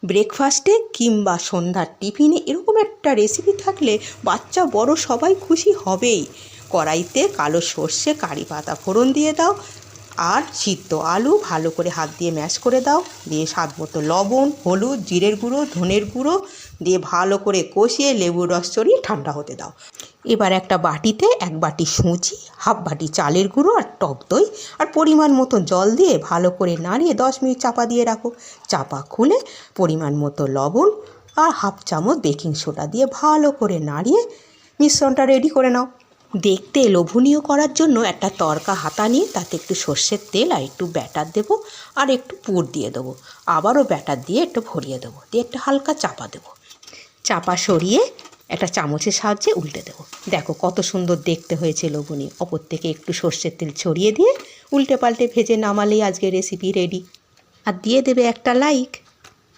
ব্রেকফাস্টে কিংবা সন্ধ্যার টিফিনে এরকম একটা রেসিপি থাকলে বাচ্চা বড় সবাই খুশি হবেই। কড়াইতে কালো সর্ষে কারি পাতা ফোড়ন দিয়ে দাও, আর সিদ্ধ আলু ভালো করে হাত দিয়ে ম্যাশ করে দাও, দিয়ে স্বাদ মতো লবণ, হলুদ, জিরের গুঁড়ো, ধনের গুঁড়ো দিয়ে ভালো করে কষিয়ে লেবুর রস চড়িয়ে ঠান্ডা হতে দাও। এবার একটা বাটিতে 1 বাটি সুজি, হাফ বাটি চালের গুঁড়ো আর টক দই আর পরিমাণ মতো জল দিয়ে ভালো করে নাড়িয়ে 10 মিনিট চাপা দিয়ে রাখো। চাপা খুলে পরিমাণ মতো লবণ আর হাফ চামচ বেকিং সোডা দিয়ে ভালো করে নাড়িয়ে মিশ্রণটা রেডি করে নাও। দেখতে লোভনীয় করার জন্য একটা তড়কা হাতা নিয়ে তাতে একটু সর্ষের তেল আর একটু ব্যাটার দেবো আর একটু পুর দিয়ে দেবো, আবারও ব্যাটার দিয়ে একটু ভরিয়ে দেবো, দিয়ে একটা হালকা চাপা দেবো। চাপা সরিয়ে একটা চামচের সাহায্যে উল্টে দেবো। দেখো কত সুন্দর দেখতে হয়েছে লোভনীয়। ওপর থেকে একটু সর্ষের তেল ছড়িয়ে দিয়ে উল্টে পাল্টে ভেজে নামালেই আজকে রেসিপি রেডি। আর দিয়ে দেবে একটা লাইক।